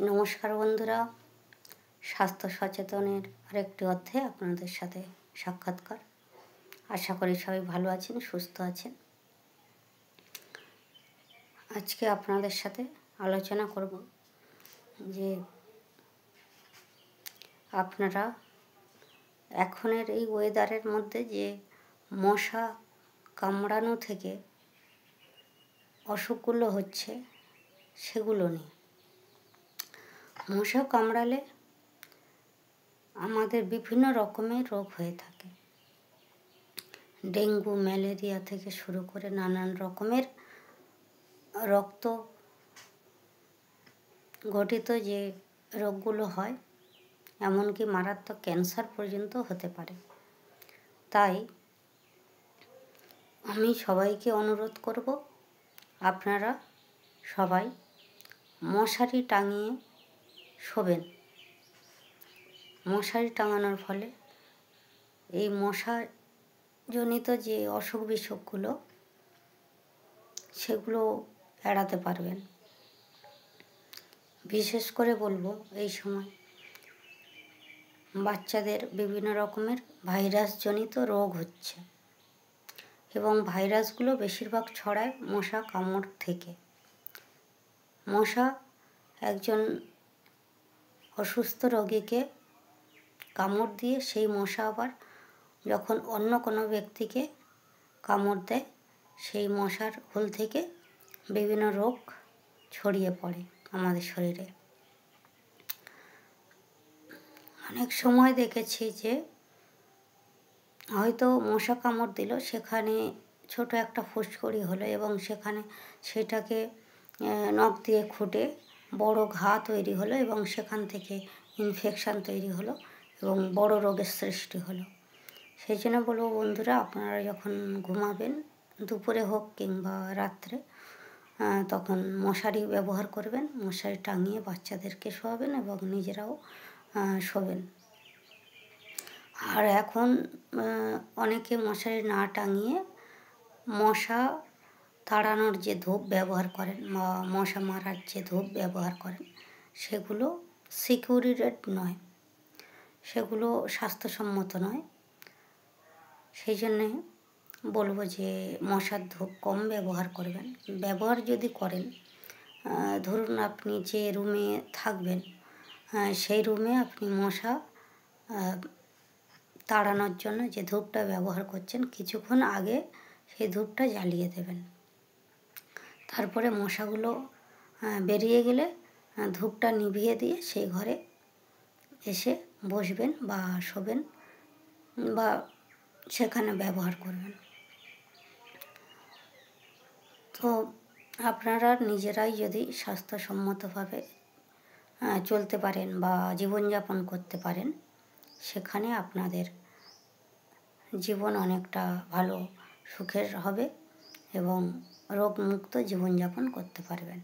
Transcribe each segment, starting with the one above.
নমস্কার বন্ধুরা, স্বাস্থ্য সচেতনের আরেকটি অধ্যায়ে আপনাদের সাথে সাক্ষাৎকার। আশা করি সবাই ভালো আছেন, সুস্থ আছেন। আজকে আপনাদের সাথে আলোচনা করব যে আপনারা এখনের এই ওয়েদারের মধ্যে যে মশা কামড়ানো থেকে অসুখগুলো হচ্ছে সেগুলো নিয়ে। মশা কামড়ালে আমাদের বিভিন্ন রকমের রোগ হয়ে থাকে। ডেঙ্গু, ম্যালেরিয়া থেকে শুরু করে নানান রকমের রক্ত গঠিত যে রোগগুলো হয়, এমনকি মারাত্মক ক্যান্সার পর্যন্ত হতে পারে। তাই আমি সবাইকে অনুরোধ করব, আপনারা সবাই মশারি টাঙিয়ে শোবেন। মশারি টাঙানোর ফলে এই মশাজনিত যে অসুখ বিসুখগুলো সেগুলো এড়াতে পারবেন। বিশেষ করে বলবো, এই সময় বাচ্চাদের বিভিন্ন রকমের ভাইরাসজনিত রোগ হচ্ছে এবং ভাইরাসগুলো বেশিরভাগ ছড়ায় মশা কামড় থেকে। মশা একজন অসুস্থ রোগীকে কামড় দিয়ে সেই মশা আবার যখন অন্য কোনো ব্যক্তিকে কামড় দেয়, সেই মশার হুল থেকে বিভিন্ন রোগ ছড়িয়ে পড়ে আমাদের শরীরে। অনেক সময় দেখেছি যে হয়তো মশা কামড় দিল, সেখানে ছোট একটা ফুসকুড়ি হলো এবং সেটাকে নখ দিয়ে খুঁটে বড় ঘা তৈরি হলো এবং সেখান থেকে ইনফেকশান তৈরি হলো এবং বড় রোগের সৃষ্টি হলো। সেই জন্য বলবো বন্ধুরা, আপনারা যখন ঘুমাবেন, দুপুরে হোক কিংবা রাত্রে, তখন মশারি ব্যবহার করবেন। মশারি টাঙিয়ে বাচ্চাদেরকে শোয়াবেন এবং নিজেরাও শোবেন। আর এখন অনেকে মশারি না টাঙিয়ে মশা তাড়ানোর যে ধূপ ব্যবহার করেন বা মশা মারার যে ধূপ ব্যবহার করেন, সেগুলো সিকিউরিটেড নয়, সেগুলো স্বাস্থ্যসম্মত নয়। সেই জন্যে বলবো যে মশার ধূপ কম ব্যবহার করবেন। ব্যবহার যদি করেন, ধরুন আপনি যে রুমে থাকবেন সেই রুমে আপনি মশা তাড়ানোর জন্য যে ধূপটা ব্যবহার করছেন, কিছুক্ষণ আগে সেই ধূপটা জ্বালিয়ে দেবেন। তারপরে মশাগুলো বেরিয়ে গেলে ধূপটা নিভিয়ে দিয়ে সেই ঘরে এসে বসবেন বা শোবেন বা সেখানে ব্যবহার করবেন। তো আপনারা নিজেরাই যদি স্বাস্থ্যসম্মতভাবে চলতে পারেন বা জীবনযাপন করতে পারেন, সেখানে আপনাদের জীবন অনেকটা ভালো সুখের হবে এবং রোগমুক্ত জীবনযাপন করতে পারবেন।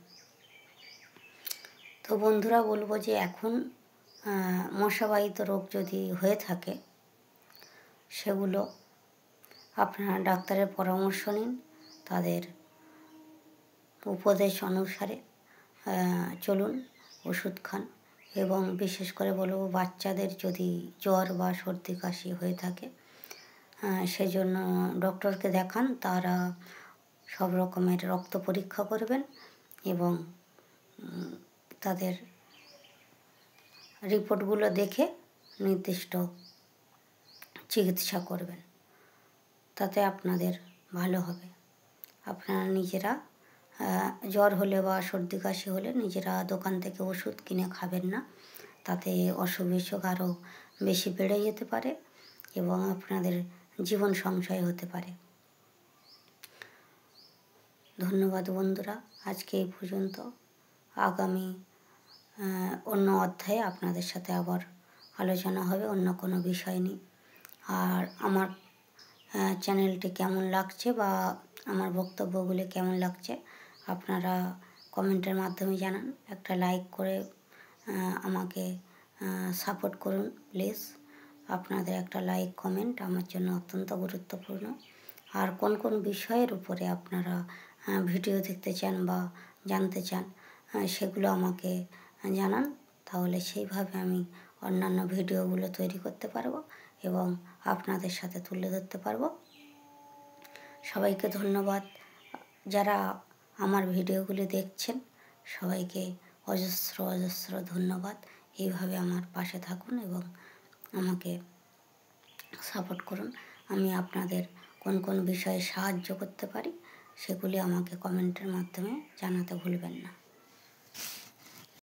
তো বন্ধুরা, বলবো যে এখন মশাবাহিত রোগ যদি হয়ে থাকে, সেগুলো আপনারা ডাক্তারের পরামর্শ নিন, তাদের উপদেশ অনুসারে চলুন, ওষুধ খান। এবং বিশেষ করে বলবো, বাচ্চাদের যদি জ্বর বা সর্দি কাশি হয়ে থাকে, সেজন্য ডক্টরকে দেখান। তারা সব রকমের রক্ত পরীক্ষা করবেন এবং তাদের রিপোর্টগুলো দেখে নির্দিষ্ট চিকিৎসা করবেন। তাতে আপনাদের ভালো হবে। আপনারা নিজেরা জ্বর হলে বা সর্দি কাশি হলে নিজেরা দোকান থেকে ওষুধ কিনে খাবেন না, তাতে অসুখ বিসুখ আরও বেশি বেড়ে যেতে পারে এবং আপনাদের জীবন সংশয় হতে পারে। ধন্যবাদ বন্ধুরা, আজকে এই পর্যন্ত। আগামী অন্য অধ্যায়ে আপনাদের সাথে আবার আলোচনা হবে অন্য কোনো বিষয় নিয়ে। আর আমার চ্যানেলটি কেমন লাগছে বা আমার বক্তব্যগুলি কেমন লাগছে, আপনারা কমেন্টের মাধ্যমে জানান। একটা লাইক করে আমাকে সাপোর্ট করুন প্লিজ। আপনাদের একটা লাইক কমেন্ট আমার জন্য অত্যন্ত গুরুত্বপূর্ণ। আর কোন কোন বিষয়ের উপরে আপনারা ভিডিও দেখতে চান বা জানতে চান, সেগুলো আমাকে জানান, তাহলে সেইভাবে আমি অন্যান্য ভিডিওগুলো তৈরি করতে পারবো এবং আপনাদের সাথে তুলে ধরতে পারবো। সবাইকে ধন্যবাদ। যারা আমার ভিডিওগুলি দেখছেন সবাইকে অজস্র অজস্র ধন্যবাদ। এইভাবে আমার পাশে থাকুন এবং আমাকে সাপোর্ট করুন। আমি আপনাদের কোন কোন বিষয়ে সাহায্য করতে পারি সেগুলি আমাকে কমেন্টের মাধ্যমে জানাতে ভুলবেন না।